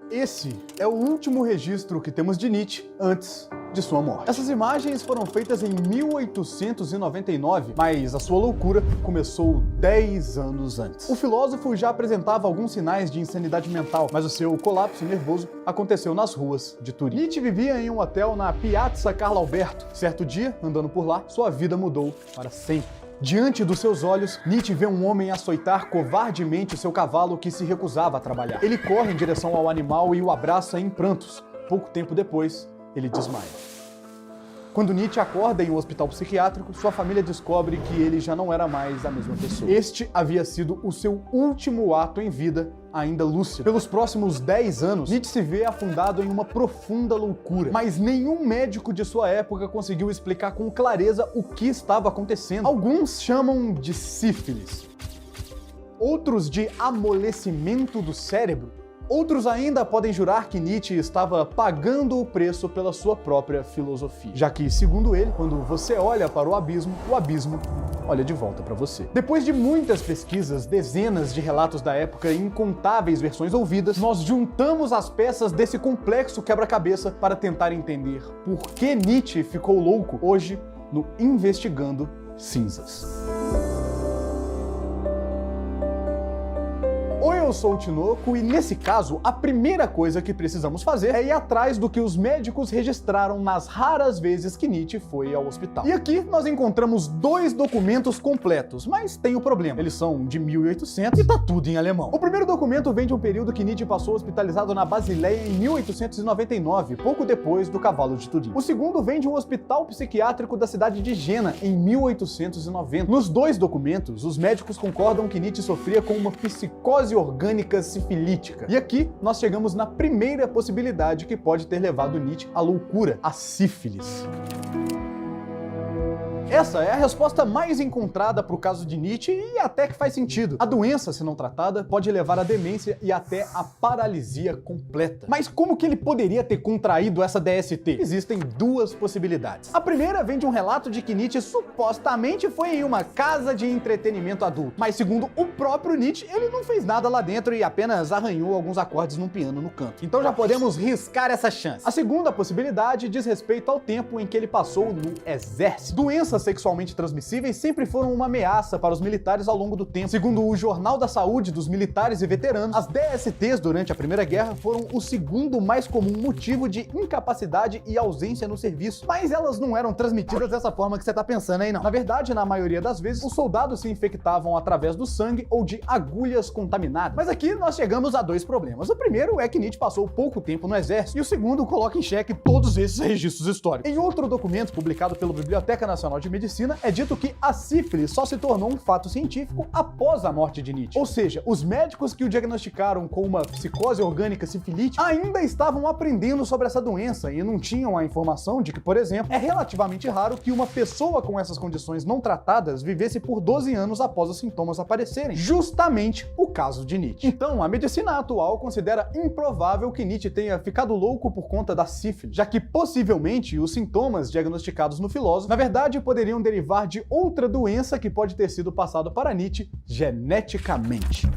Esse é o último registro que temos de Nietzsche antes de sua morte. Essas imagens foram feitas em 1899, mas a sua loucura começou 10 anos antes. O filósofo já apresentava alguns sinais de insanidade mental, mas o seu colapso nervoso aconteceu nas ruas de Turim. Nietzsche vivia em um hotel na Piazza Carlo Alberto. Certo dia, andando por lá, sua vida mudou para sempre. Diante dos seus olhos, Nietzsche vê um homem açoitar covardemente o seu cavalo que se recusava a trabalhar. Ele corre em direção ao animal e o abraça em prantos. Pouco tempo depois, ele desmaia. Quando Nietzsche acorda em um hospital psiquiátrico, sua família descobre que ele já não era mais a mesma pessoa. Este havia sido o seu último ato em vida, ainda lúcido. Pelos próximos 10 anos, Nietzsche se vê afundado em uma profunda loucura, mas nenhum médico de sua época conseguiu explicar com clareza o que estava acontecendo. Alguns chamam de sífilis, outros de amolecimento do cérebro. Outros ainda podem jurar que Nietzsche estava pagando o preço pela sua própria filosofia, já que, segundo ele, quando você olha para o abismo olha de volta para você. Depois de muitas pesquisas, dezenas de relatos da época e incontáveis versões ouvidas, nós juntamos as peças desse complexo quebra-cabeça para tentar entender por que Nietzsche ficou louco hoje no Investigando Cinzas. Oi, eu sou o Tinoco e, nesse caso, a primeira coisa que precisamos fazer é ir atrás do que os médicos registraram nas raras vezes que Nietzsche foi ao hospital. E aqui nós encontramos 2 documentos completos, mas tem o problema. Eles são de 1800 e tá tudo em alemão. O primeiro documento vem de um período que Nietzsche passou hospitalizado na Basileia em 1899, pouco depois do Cavalo de Turim. O segundo vem de um hospital psiquiátrico da cidade de Jena, em 1890. Nos 2 documentos, os médicos concordam que Nietzsche sofria com uma psicose orgânica sifilítica. E aqui nós chegamos na primeira possibilidade que pode ter levado Nietzsche à loucura, a sífilis. Essa é a resposta mais encontrada para o caso de Nietzsche e até que faz sentido. A doença, se não tratada, pode levar à demência e até à paralisia completa. Mas como que ele poderia ter contraído essa DST? Existem 2 possibilidades. A primeira vem de um relato de que Nietzsche supostamente foi em uma casa de entretenimento adulto. Mas segundo o próprio Nietzsche, ele não fez nada lá dentro e apenas arranhou alguns acordes num piano no canto. Então já podemos riscar essa chance. A segunda possibilidade diz respeito ao tempo em que ele passou no exército. Doenças sexualmente transmissíveis sempre foram uma ameaça para os militares ao longo do tempo. Segundo o Jornal da Saúde dos Militares e Veteranos, as DSTs durante a Primeira Guerra foram o segundo mais comum motivo de incapacidade e ausência no serviço. Mas elas não eram transmitidas dessa forma que você tá pensando aí, não. Na verdade, na maioria das vezes, os soldados se infectavam através do sangue ou de agulhas contaminadas. Mas aqui nós chegamos a 2 problemas. O primeiro é que Nietzsche passou pouco tempo no exército, e o segundo coloca em xeque todos esses registros históricos. Em outro documento publicado pela Biblioteca Nacional de Medicina, é dito que a sífilis só se tornou um fato científico após a morte de Nietzsche. Ou seja, os médicos que o diagnosticaram com uma psicose orgânica sifilítica ainda estavam aprendendo sobre essa doença e não tinham a informação de que, por exemplo, é relativamente raro que uma pessoa com essas condições não tratadas vivesse por 12 anos após os sintomas aparecerem. Justamente o caso de Nietzsche. Então, a medicina atual considera improvável que Nietzsche tenha ficado louco por conta da sífilis, já que possivelmente os sintomas diagnosticados no filósofo, na verdade, poderiam derivar de outra doença que pode ter sido passada para Nietzsche geneticamente.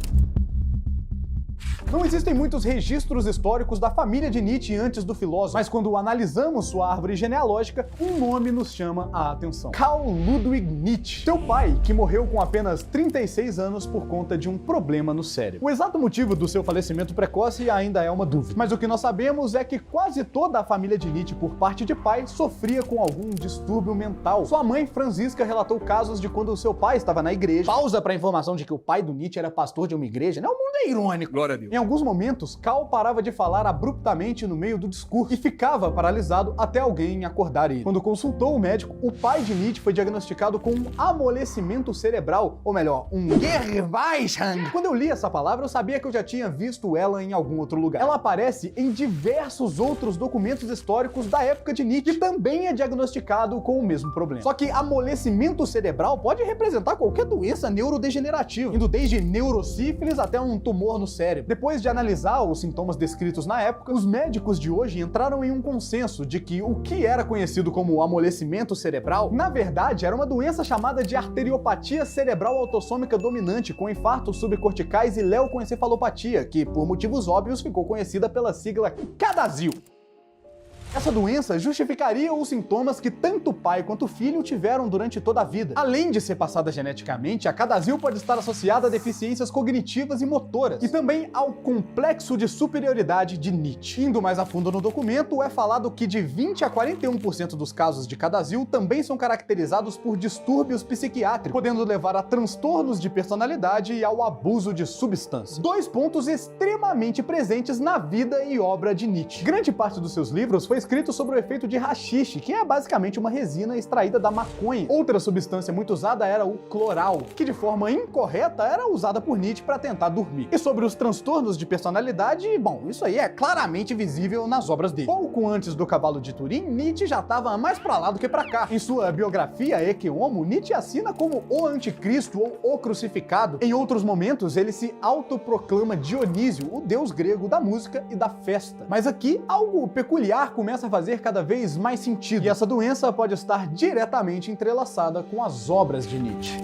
Não existem muitos registros históricos da família de Nietzsche antes do filósofo, mas quando analisamos sua árvore genealógica, um nome nos chama a atenção: Carl Ludwig Nietzsche. Seu pai, que morreu com apenas 36 anos por conta de um problema no cérebro. O exato motivo do seu falecimento precoce ainda é uma dúvida, mas o que nós sabemos é que quase toda a família de Nietzsche, por parte de pai, sofria com algum distúrbio mental. Sua mãe, Franziska, relatou casos de quando seu pai estava na igreja. Pausa para a informação de que o pai do Nietzsche era pastor de uma igreja, né? O mundo é irônico. Glória a Deus. Em alguns momentos, Carl parava de falar abruptamente no meio do discurso e ficava paralisado até alguém acordar ele. Quando consultou o médico, o pai de Nietzsche foi diagnosticado com um amolecimento cerebral, ou melhor, um Gehirnweischung. Quando eu li essa palavra, eu sabia que eu já tinha visto ela em algum outro lugar. Ela aparece em diversos outros documentos históricos da época de Nietzsche, que também é diagnosticado com o mesmo problema. Só que amolecimento cerebral pode representar qualquer doença neurodegenerativa, indo desde neurosífilis até um tumor no cérebro. Depois depois de analisar os sintomas descritos na época, os médicos de hoje entraram em um consenso de que o que era conhecido como amolecimento cerebral, na verdade era uma doença chamada de arteriopatia cerebral autossômica dominante com infartos subcorticais e leucoencefalopatia, que por motivos óbvios ficou conhecida pela sigla CADASIL. Essa doença justificaria os sintomas que tanto o pai quanto o filho tiveram durante toda a vida. Além de ser passada geneticamente, a CADASIL pode estar associada a deficiências cognitivas e motoras, e também ao complexo de superioridade de Nietzsche. Indo mais a fundo no documento, é falado que de 20 a 41% dos casos de CADASIL também são caracterizados por distúrbios psiquiátricos, podendo levar a transtornos de personalidade e ao abuso de substâncias. Dois pontos extremamente presentes na vida e obra de Nietzsche. Grande parte dos seus livros foi escrito sobre o efeito de haxixe, que é basicamente uma resina extraída da maconha. Outra substância muito usada era o cloral, que de forma incorreta era usada por Nietzsche para tentar dormir. E sobre os transtornos de personalidade, bom, isso aí é claramente visível nas obras dele. Pouco antes do Cavalo de Turim, Nietzsche já estava mais pra lá do que pra cá. Em sua biografia Ecce Homo, Nietzsche assina como o anticristo ou o crucificado. Em outros momentos, ele se autoproclama Dionísio, o deus grego da música e da festa. Mas aqui, algo peculiar começa a fazer cada vez mais sentido, e essa doença pode estar diretamente entrelaçada com as obras de Nietzsche.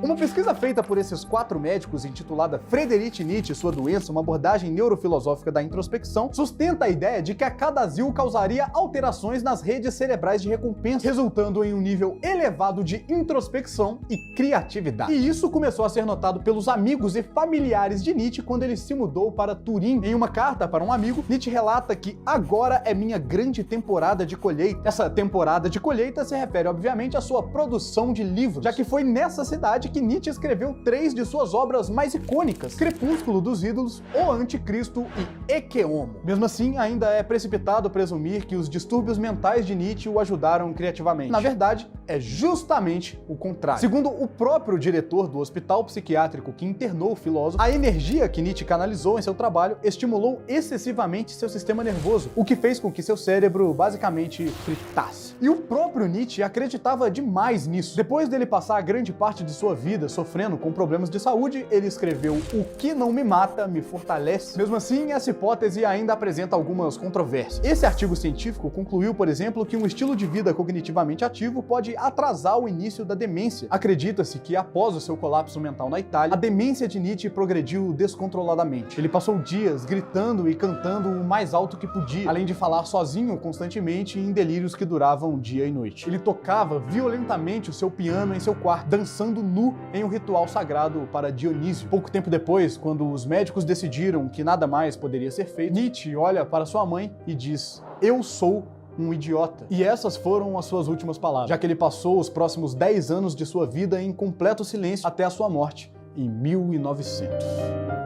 Uma pesquisa feita por esses 4 médicos, intitulada Friedrich Nietzsche e sua doença, uma abordagem neurofilosófica da introspecção, sustenta a ideia de que a CADASIL causaria alterações nas redes cerebrais de recompensa, resultando em um nível elevado de introspecção e criatividade. E isso começou a ser notado pelos amigos e familiares de Nietzsche quando ele se mudou para Turim. Em uma carta para um amigo, Nietzsche relata que agora é minha grande temporada de colheita. Essa temporada de colheita se refere, obviamente, à sua produção de livros, já que foi nessa cidade que Nietzsche escreveu 3 de suas obras mais icônicas: Crepúsculo dos Ídolos, O Anticristo e Ecce Homo. Mesmo assim, ainda é precipitado presumir que os distúrbios mentais de Nietzsche o ajudaram criativamente. Na verdade, é justamente o contrário. Segundo o próprio diretor do hospital psiquiátrico que internou o filósofo, a energia que Nietzsche canalizou em seu trabalho estimulou excessivamente seu sistema nervoso, o que fez com que seu cérebro basicamente fritasse. E o próprio Nietzsche acreditava demais nisso. Depois dele passar a grande parte de sua vida sofrendo com problemas de saúde, ele escreveu: "O que não me mata, me fortalece". Mesmo assim, essa hipótese ainda apresenta algumas controvérsias. Esse artigo científico concluiu, por exemplo, que um estilo de vida cognitivamente ativo pode atrasar o início da demência. Acredita-se que após o seu colapso mental na Itália, a demência de Nietzsche progrediu descontroladamente. Ele passou dias gritando e cantando o mais alto que podia, além de falar sozinho constantemente em delírios que duravam dia e noite. Ele tocava violentamente o seu piano em seu quarto, dançando nu em um ritual sagrado para Dionísio. Pouco tempo depois, quando os médicos decidiram que nada mais poderia ser feito, Nietzsche olha para sua mãe e diz: "Eu sou um idiota". E essas foram as suas últimas palavras, já que ele passou os próximos 10 anos de sua vida em completo silêncio até a sua morte, em 1900.